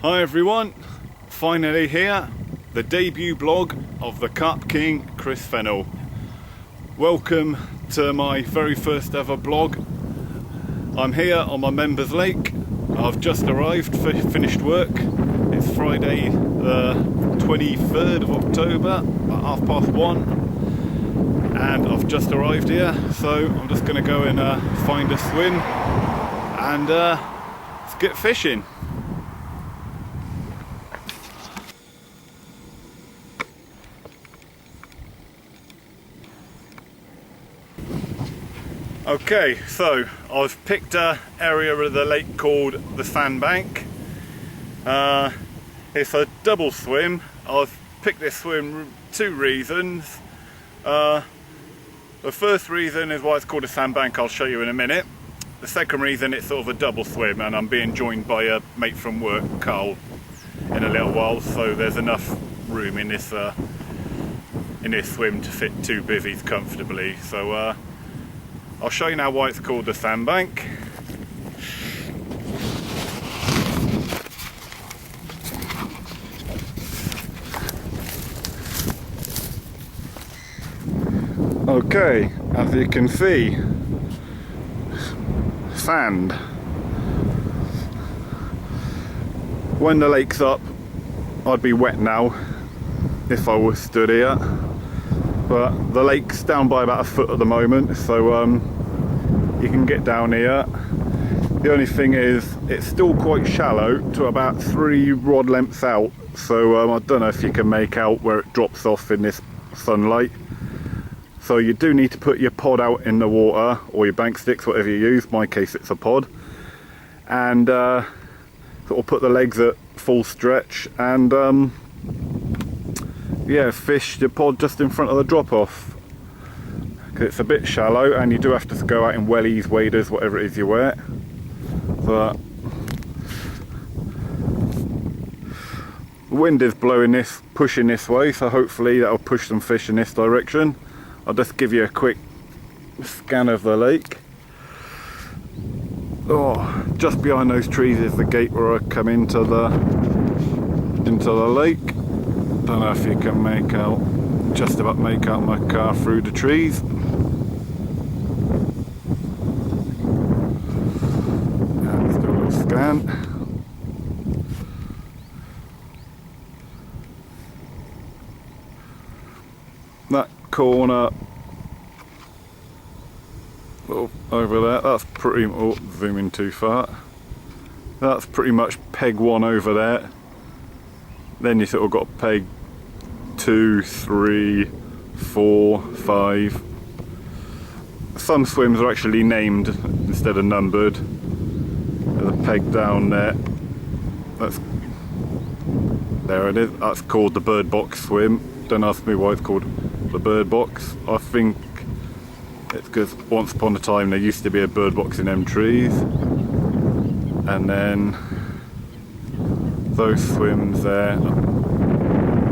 Hi everyone, finally here, the debut blog of the Carp King, Chris Fennell. Welcome to my very first ever blog. I'm here on my members lake. I've just arrived, finished work. It's Friday the 23rd of October at 1:30, and I've just arrived here, so I'm just going to go and find a swim and let's get fishing. Okay, so I've picked an area of the lake called the Sandbank. It's a double swim. I've picked this swim for two reasons. The first reason is why it's called a sandbank, I'll show you in a minute. The second reason, it's sort of a double swim, and I'm being joined by a mate from work, Carl, in a little while, so there's enough room in this swim to fit two bivvies comfortably. So I'll show you now why it's called the Sandbank. Okay, as you can see, sand. When the lake's up, I'd be wet now if I was stood here. But the lake's down by about a foot at the moment, so you can get down here. The only thing is, it's still quite shallow to about 3 rod lengths out, so I don't know if you can make out where it drops off in this sunlight. So you do need to put your pod out in the water, or your bank sticks, whatever you use. In my case it's a pod, and sort of put the legs at full stretch and yeah, fish your pod just in front of the drop-off. It's a bit shallow, and you do have to go out in wellies, waders, whatever it is you wear. But the wind is blowing this, pushing this way, so hopefully that'll push some fish in this direction. I'll just give you a quick scan of the lake. Oh, just behind those trees is the gate where I come into the lake. Don't know if you can make out, just about make out my car through the trees. And let's do a little scan. That corner over there, that's pretty, oh, zooming too far. That's pretty much peg 1 over there. Then you sort of got peg 2, 3, 4, 5. Some swims are actually named instead of numbered. There's a peg down there. There it is. That's called the bird box swim. Don't ask me why it's called the bird box. I think it's because once upon a time there used to be a bird box in them trees, and then those swims there,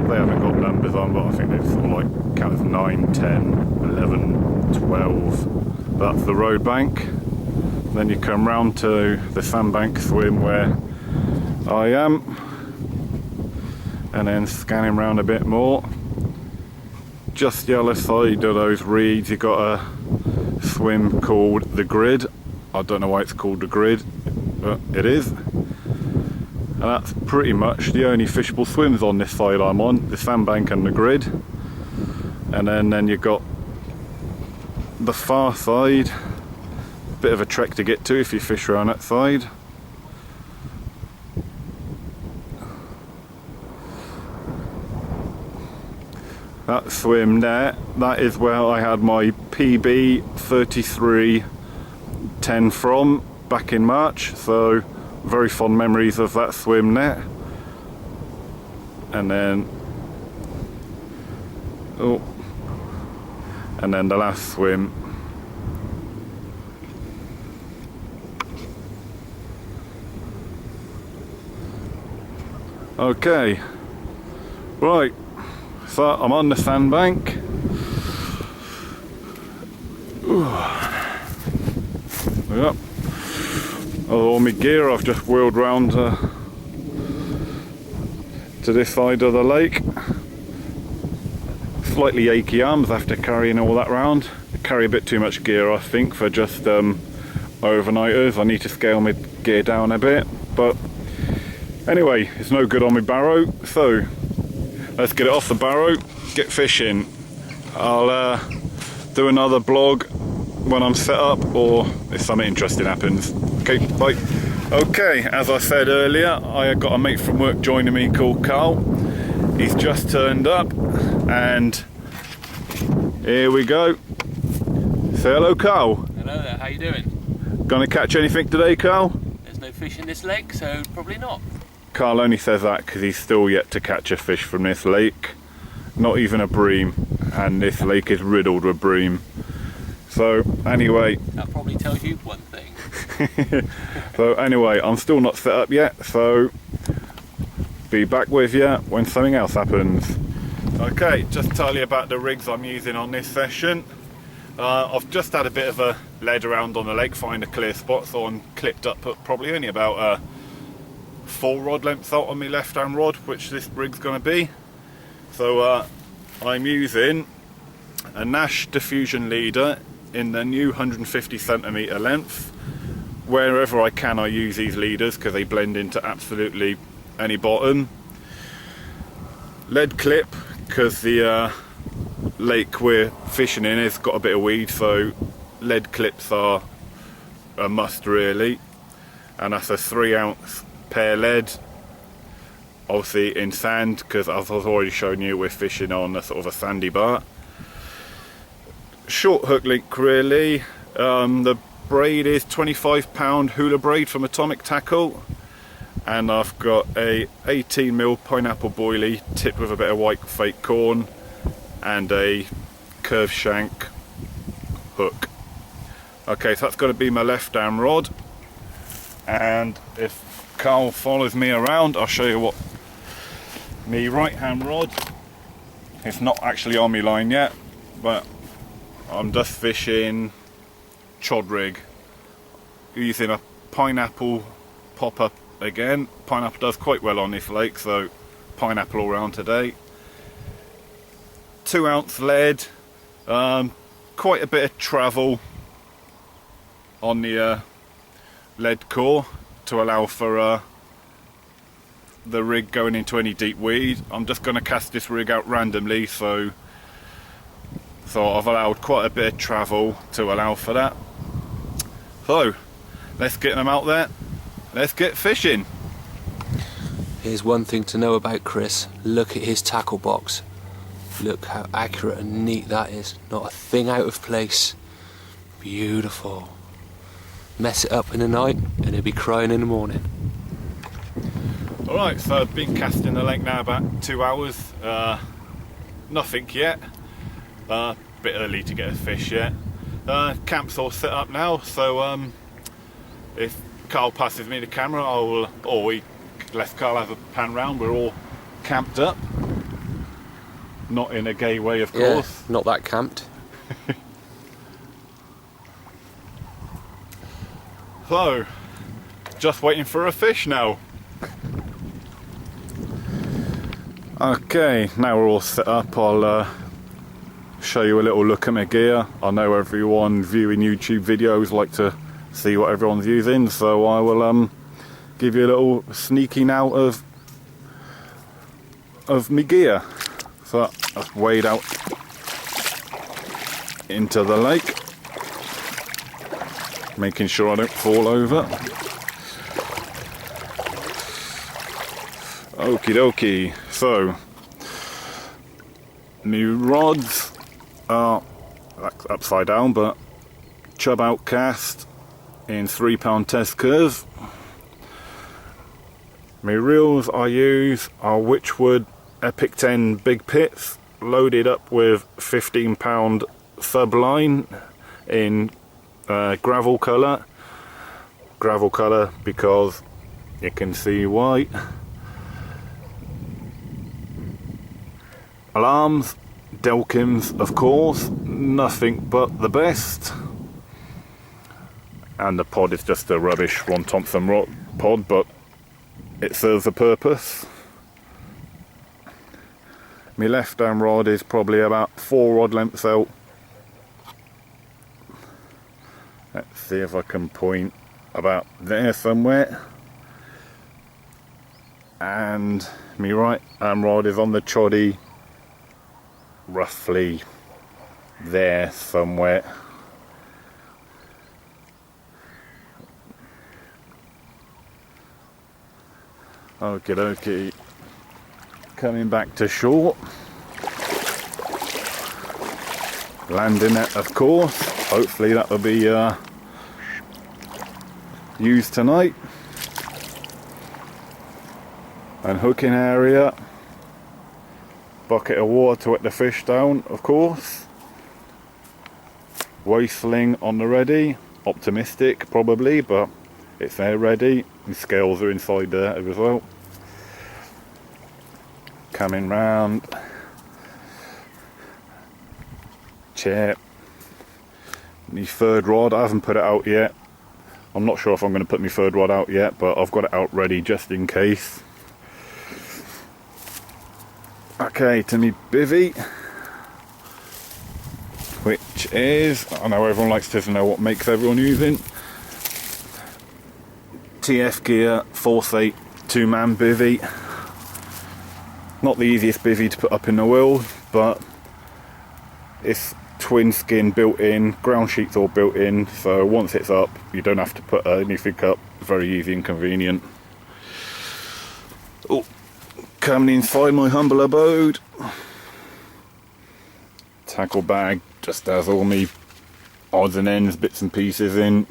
they haven't got numbers on, but I think they sort of like count as 9, 10, 11, 12. That's the road bank. Then you come round to the sandbank swim where I am, and then scanning round a bit more. Just the other side of those reeds, you've got a swim called the Grid. I don't know why it's called the Grid, but it is. And that's pretty much the only fishable swims on this side I'm on, the Sandbank and the Grid. And then you've got the far side, bit of a trek to get to if you fish around that side. That swim there, that is where I had my PB 33.10 from back in March, so very fond memories of that swim there. And then, oh, and then the last swim. Okay, right, so I'm on the sandbank. Yep. All my gear I've just wheeled round to to this side of the lake. Slightly achy arms after carrying all that round. I carry a bit too much gear, I think, for just overnighters. I need to scale my gear down a bit, but anyway, it's no good on my barrow, so let's get it off the barrow, get fishing. I'll do another blog when I'm set up, or if something interesting happens. Okay, bye. Okay, as I said earlier, I got a mate from work joining me called Carl. He's just turned up, and here we go. Say hello, Carl. Hello there, how you doing? Gonna catch anything today, Carl? There's no fish in this lake, so probably not. Carl only says that because he's still yet to catch a fish from this lake. Not even a bream, and this lake is riddled with bream. So anyway, that probably tells you one thing. So anyway, I'm still not set up yet, so be back with you when something else happens. Okay, just tell you about the rigs I'm using on this session. I've just had a bit of a lead around on the lake, find a clear spot, so I'm clipped up at probably only about 4 rod lengths out on my left hand rod, which this rig's going to be. So I'm using a Nash diffusion leader in the new 150cm length. Wherever I can, I use these leaders because they blend into absolutely any bottom. Lead clip, because the lake we're fishing in has got a bit of weed, so lead clips are a must really. And that's a 3-ounce pear lead, obviously in sand, because as I've already shown you, we're fishing on a sort of a sandy bar. Short hook link really. The braid is 25-pound hula braid from Atomic Tackle, and I've got a 18mm pineapple boilie tipped with a bit of white fake corn and a curved shank hook. Okay, so that's going to be my left hand rod, and if Carl follows me around, I'll show you what my right hand rod. It's not actually on my line yet, but I'm just fishing chod rig using a pineapple pop-up again. Pineapple does quite well on this lake, so pineapple all round today. 2-ounce lead, quite a bit of travel on the lead core to allow for the rig going into any deep weed. I'm just going to cast this rig out randomly, so I've allowed quite a bit of travel to allow for that. So let's get them out there, let's get fishing. Here's one thing to know about Chris: look at his tackle box. Look how accurate and neat that is, not a thing out of place. Beautiful. Mess it up in the night and he'll be crying in the morning. Alright, so I've been casting the lake now about 2 hours. Nothing yet. Bit early to get a fish yet. Camp's all set up now, so if Carl passes me the camera, I will, or let Carl have a pan round. We're all camped up. Not in a gay way, of course. Not that camped. So, just waiting for a fish now. Okay, now we're all set up. I'll show you a little look at my gear. I know everyone viewing YouTube videos like to see what everyone's using, so I will give you a little sneaking out of my gear. So I've wade out into the lake, making sure I don't fall over. Okie dokie. So new rods are upside down, but chub out cast in 3-pound test curve. My reels I use are Witchwood Epic 10 big pits, loaded up with 15-pound subline in gravel colour because you can see why. Alarms, Delkins of course, nothing but the best, and the pod is just a rubbish Ron Thompson rock pod, but it serves a purpose. My left hand rod is probably about 4 rod lengths out. Let's see if I can point about there somewhere. And my right hand rod is on the choddy, roughly there somewhere. Okie dokie. Coming back to shore. Landing net, of course. Hopefully that will be used tonight. And hooking area. Bucket of water to wet the fish down, of course. Waistling on the ready. Optimistic probably, but it's there ready. The scales are inside there as well. Coming round. Chair. My third rod, I haven't put it out yet. I'm not sure if I'm going to put my third rod out yet, but I've got it out ready just in case. Okay, to me bivvy, which is, I know everyone likes to know what makes everyone using. TF Gear Force 8 2-man bivvy. Not the easiest bivvy to put up in the world, but it's twin skin built in, ground sheets all built in, so once it's up you don't have to put anything up. Very easy and convenient. Oh, coming inside my humble abode, tackle bag just has all me odds and ends, bits and pieces in.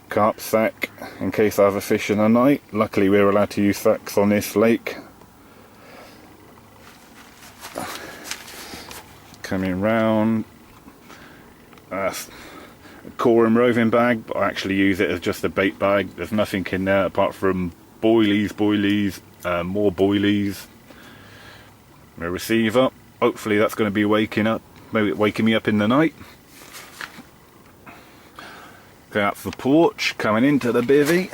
Carp sack in case I have a fish in the night. Luckily we're allowed to use sacks on this lake. Coming round, core and roving bag, but I actually use it as just a bait bag. There's nothing in there apart from boilies, more boilies. My receiver, hopefully that's going to be waking me up in the night. Go out the porch, coming into the bivvy.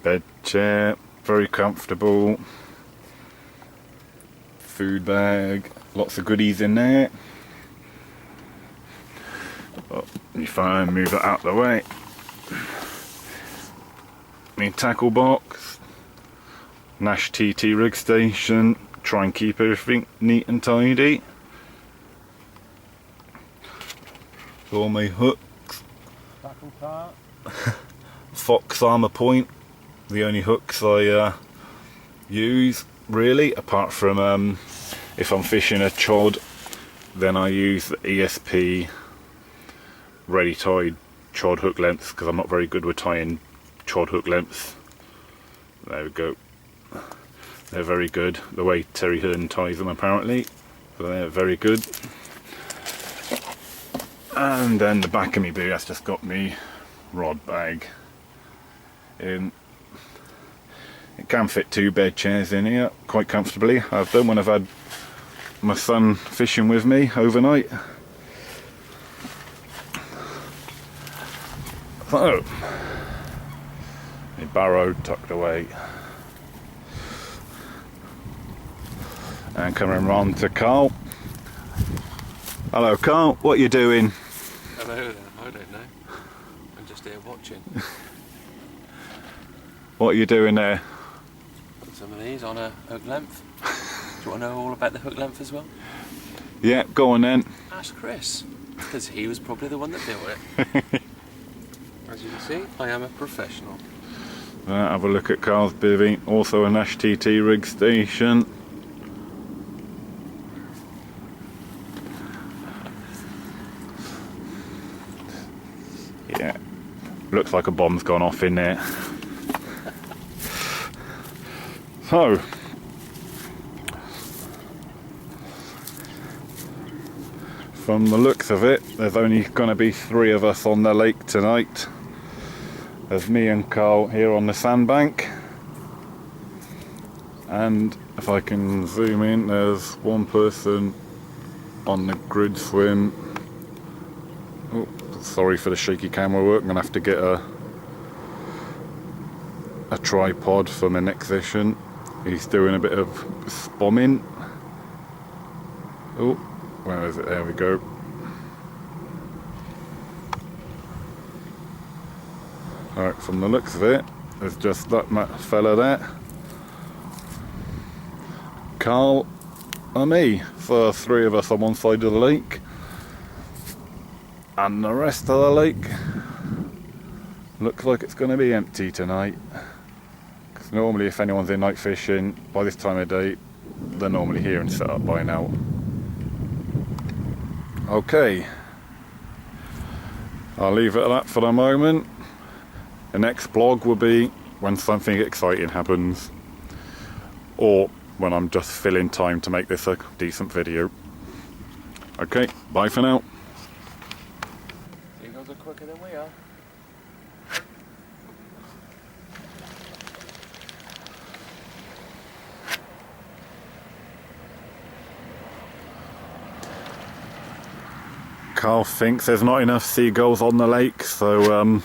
Bed chair, very comfortable. Food bag, lots of goodies in there. Oh, my phone, move it out the way. My tackle box, Nash TT rig station, try and keep everything neat and tidy. All my hooks. Tackle part. Fox Armour Point, the only hooks I use really, apart from if I'm fishing a chod, then I use the ESP ready tied chod hook lengths, because I'm not very good with tying chod hook lengths. There we go. They're very good, the way Terry Hearn ties them apparently, so they're very good. And then the back of me bivvy has just got me rod bag in. It can fit 2 bed chairs in here quite comfortably. I've done when I've had my son fishing with me overnight. So, my barrow tucked away. And coming round to Carl. Hello Carl, what are you doing? Hello, I don't know. I'm just here watching. What are you doing there? Some of these on a hook length. Do you want to know all about the hook length as well? Yeah, go on then. Ask Chris, because he was probably the one that built it. As you can see, I am a professional. Have a look at Carl's bivvy, also a Nash TT rig station. Yeah, looks like a bomb's gone off in there. So, from the looks of it, there's only going to be 3 of us on the lake tonight. There's me and Carl here on the sandbank, and if I can zoom in, there's one person on the grid swim. Oh, sorry for the shaky camera work, I'm going to have to get a tripod for my next session. He's doing a bit of spomming. Oh, where is it? There we go. Alright, from the looks of it, there's just that fella there, Carl and me. So 3 of us on one side of the lake, and the rest of the lake looks like it's going to be empty tonight. Because normally if anyone's in night fishing by this time of day, they're normally here and set up by now. Okay, I'll leave it at that for the moment. The next vlog will be when something exciting happens, or when I'm just filling time to make this a decent video. Okay, bye for now. Seagulls are quicker than we are. Carl thinks there's not enough seagulls on the lake, so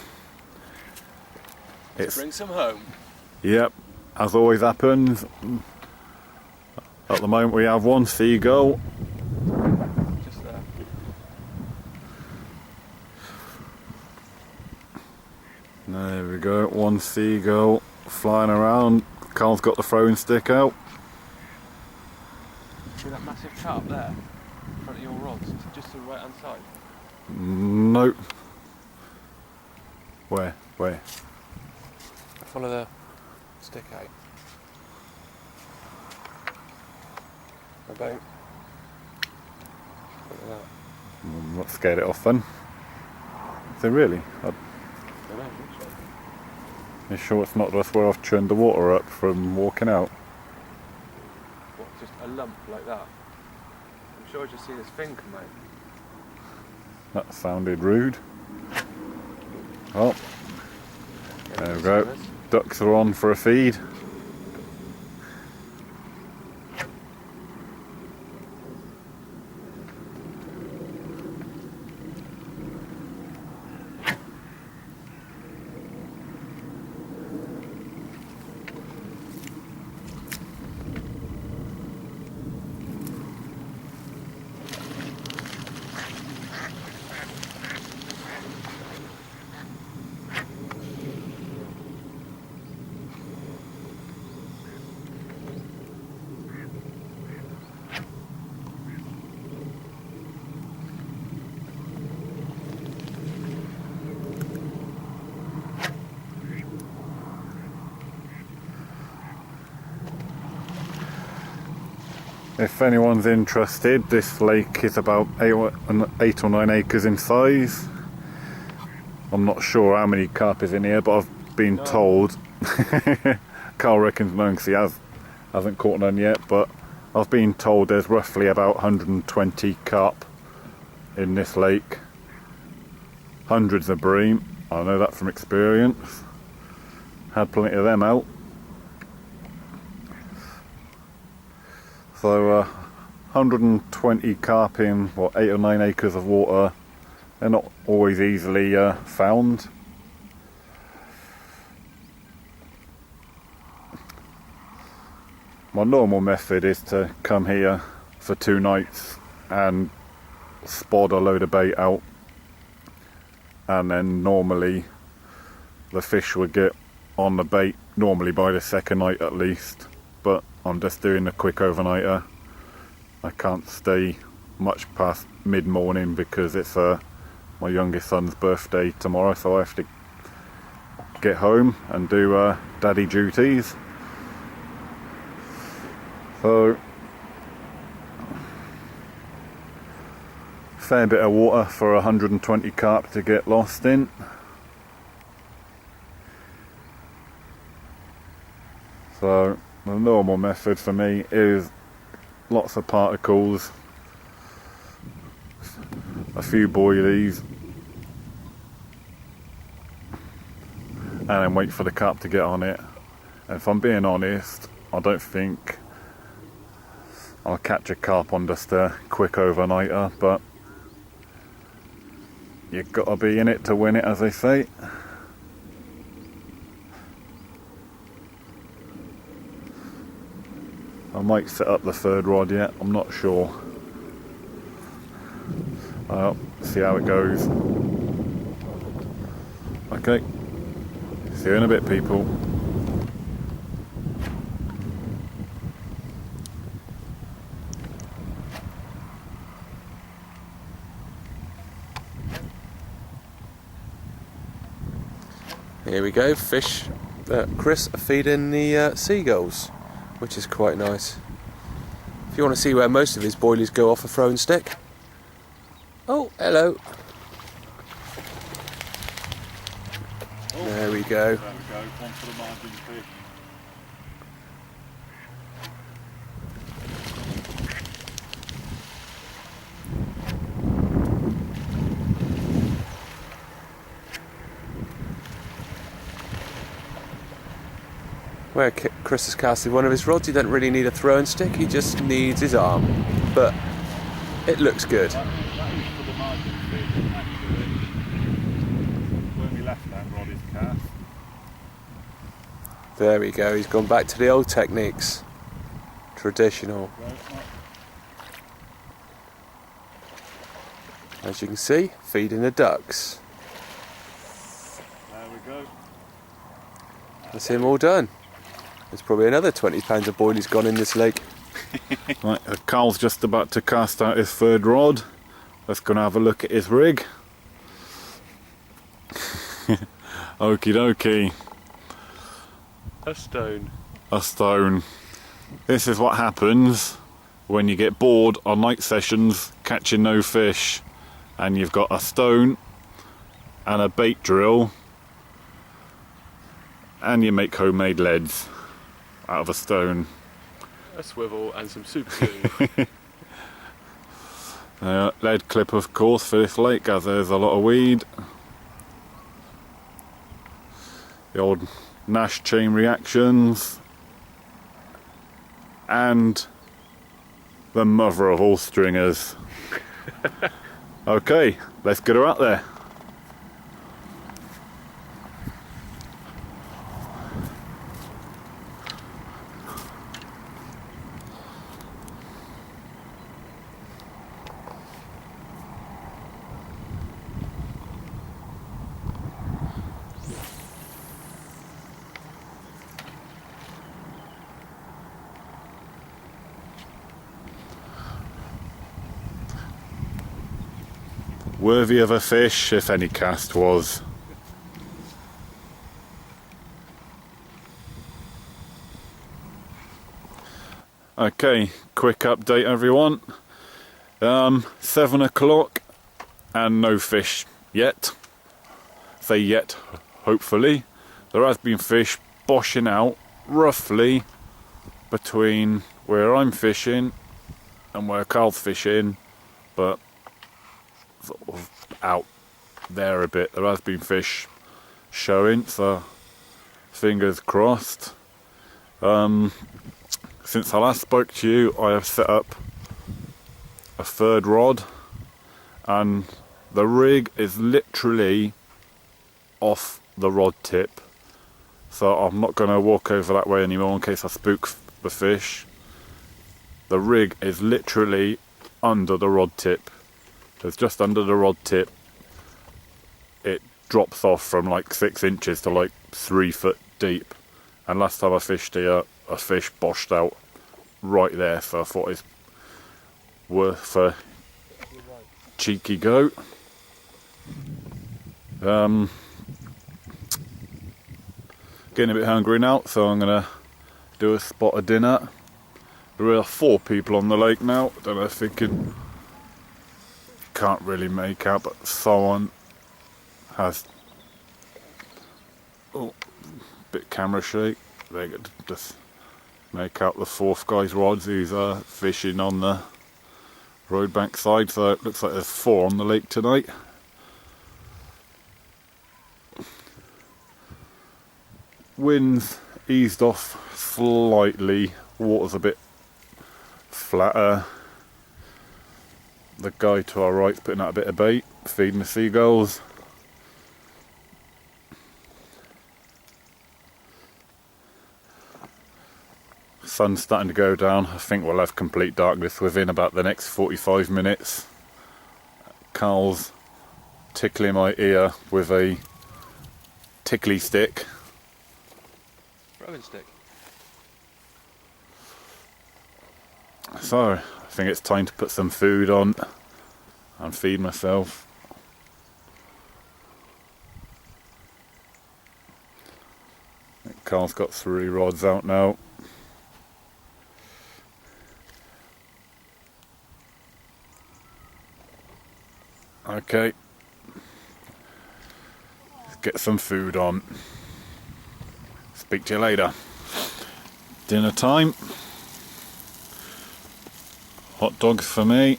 Bring some home. yep, as always happens. At the moment we have 1 seagull. Just there. There we go, 1 seagull flying around. Carl's got the throwing stick out. See that massive carp there in front of your rods, just to the right hand side? Nope. Where? Follow the stick out. About. Look at that. Let's get it off then. Is it really? I don't know, You sure it's not just where I've churned the water up from walking out? what, just a lump like that? I'm sure I just see this thing come out. That sounded rude. Oh, there we go. Ducks are on for a feed. If anyone's interested, this lake is about 8 or 9 acres in size. I'm not sure how many carp is in here, but I've been told. Carl reckons none because he hasn't caught none yet, but I've been told there's roughly about 120 carp in this lake. Hundreds of bream. I know that from experience. Had plenty of them out. So 120 carp in what, 8 or 9 acres of water. They're not always easily found. My normal method is to come here for 2 nights and spod a load of bait out, and then normally the fish would get on the bait normally by the 2nd night at least. But I'm just doing a quick overnighter. I can't stay much past mid-morning because it's my youngest son's birthday tomorrow, so I have to get home and do daddy duties. So fair bit of water for 120 carp to get lost in. So the normal method for me is lots of particles, a few boilies, and then wait for the carp to get on it. And if I'm being honest, I don't think I'll catch a carp on just a quick overnighter, but you've got to be in it to win it, as they say. I might set up the third rod yet, I'm not sure. See how it goes. Okay, see you in a bit, people. Here we go, fish that Chris are feeding the seagulls, which is quite nice. If you want to see where most of his boilies go off a throwing stick. Oh, hello. There we go. There we go, one for the margin fish. Where Chris has casted one of his rods, he doesn't really need a throwing stick, he just needs his arm. But it looks good. That is for the margin fish, actually. When we left that rod is cast. There we go, he's gone back to the old techniques. Traditional. As you can see, feeding the ducks. There we go. That's him all done. There's probably another 20 pounds of boilies gone in this lake. Right, Carl's just about to cast out his third rod. Let's go and have a look at his rig. Okie dokie. A stone. A stone. This is what happens when you get bored on night sessions catching no fish and you've got a stone and a bait drill and you make homemade leads out of a stone. A swivel and some super glue. Lead clip, of course, for this lake as there's a lot of weed. The old Nash chain reactions and the mother of all stringers. Okay, let's get her out there. Worthy of a fish, if any cast was. Okay, quick update everyone. 7 o'clock and no fish yet. Say yet, hopefully. There has been fish boshing out roughly between where I'm fishing and where Carl's fishing, but sort of out there a bit. There has been fish showing, so fingers crossed. Since I last spoke to you, I have set up a third rod and the rig is literally off the rod tip, so I'm not going to walk over that way anymore in case I spook the fish. The rig is literally under the rod tip. It's just under the rod tip. It drops off from like 6 inches to like 3 foot deep, and last time I fished here a fish boshed out right there, so I thought it's worth a cheeky go. Getting a bit hungry now, so I'm gonna do a spot of dinner. There are 4 people on the lake now. Don't know if they can't really make out, but someone has bit camera shake. They could just make out the 4th guy's rods. He's fishing on the road bank side, so it looks like there's 4 on the lake tonight. Wind's eased off slightly, water's a bit flatter. The guy to our right's putting out a bit of bait, feeding the seagulls. sun's starting to go down. I think we'll have complete darkness within about the next 45 minutes. Carl's tickling my ear with a tickly stick. Rubbing stick. So, I think it's time to put some food on and feed myself. Carl's got 3 rods out now. Okay, let's get some food on. Speak to you later. Dinner time. Hot dogs for me.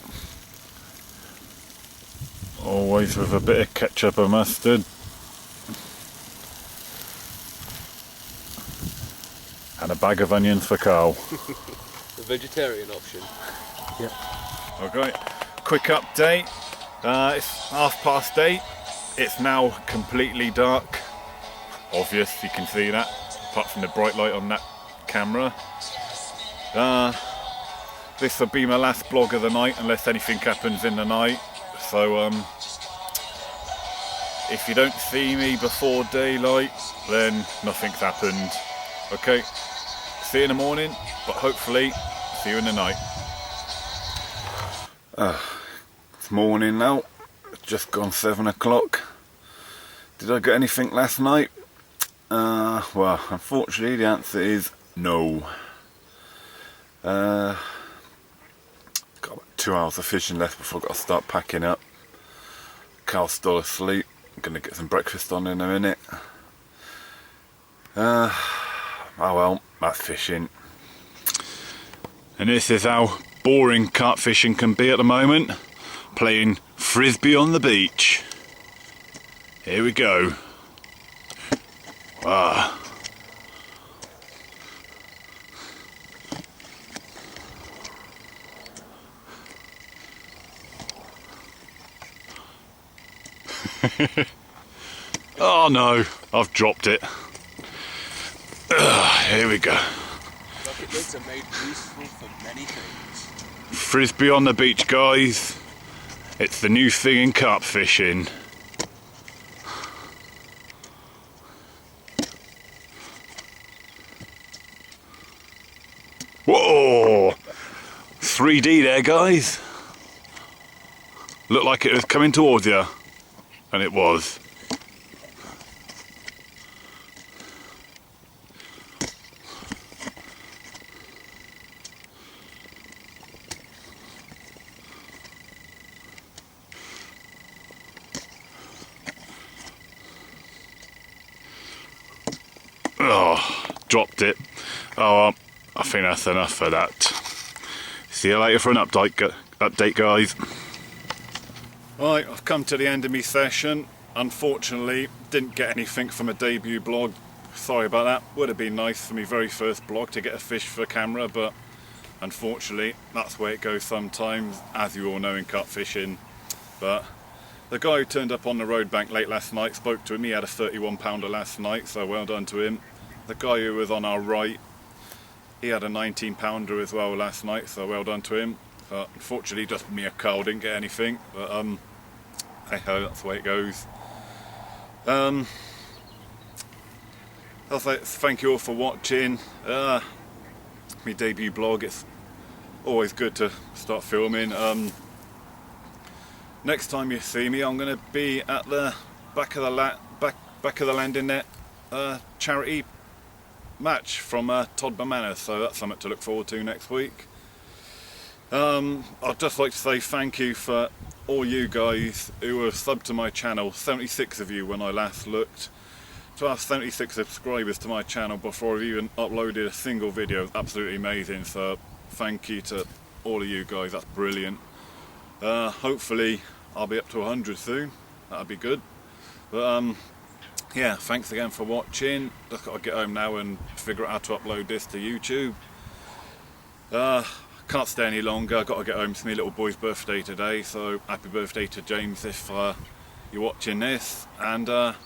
Always with a bit of ketchup and mustard. And a bag of onions for Carl. The vegetarian option. Yep. Okay, quick update. It's 8:30. It's now completely dark. Obvious, you can see that, apart from the bright light on that camera. This will be my last vlog of the night unless anything happens in the night. So if you don't see me before daylight, then nothing's happened. Okay, see you in the morning, but hopefully see you in the night. It's morning now, it's just gone 7 o'clock. Did I get anything last night? Well, unfortunately the answer is no. Got about 2 hours of fishing left before I've got to start packing up. Carl's still asleep. I'm going to get some breakfast on in a minute. Oh well, that's fishing. And this is how boring carp fishing can be at the moment. Playing frisbee on the beach. Here we go. Ah. Oh no, I've dropped it. Here we go. Bucket lids are made useful for many things. Frisbee on the beach, guys. It's the new thing in carp fishing. Whoa! 3D there, guys. Looked like it was coming towards you. And it was. Oh, dropped it. Oh, I think that's enough for that. See you later for an update, guys. Right, I've come to the end of my session. Unfortunately, didn't get anything from a debut blog. Sorry about that. Would have been nice for my very first blog to get a fish for camera, but unfortunately, that's the way it goes sometimes, as you all know in carp fishing. But the guy who turned up on the road bank late last night, spoke to him. He had a 31-pounder last night, so well done to him. The guy who was on our right, he had a 19-pounder as well last night, so well done to him. Unfortunately, just me and Carl didn't get anything, but hey ho, that's the way it goes. I'll say thank you all for watching. My debut blog, it's always good to start filming. Next time you see me, I'm going to be at the back of the landing net charity match from Todber Manor, so that's something to look forward to next week. I'd just like to say thank you for all you guys who have subbed to my channel. 76 of you when I last looked. To have 76 subscribers to my channel before I've even uploaded a single video is absolutely amazing, so thank you to all of you guys, that's brilliant. Hopefully I'll be up to 100 soon, that'd be good. But yeah, thanks again for watching. Just got to get home now and figure out how to upload this to YouTube. Can't stay any longer, I've got to get home. It's my little boy's birthday today, so happy birthday to James if you're watching this. And like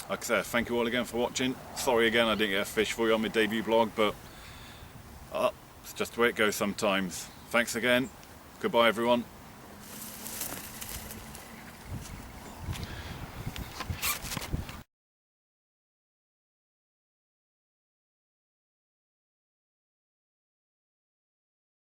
I said, thank you all again for watching. Sorry again I didn't get a fish for you on my debut vlog, but It's just the way it goes sometimes. Thanks again. Goodbye everyone.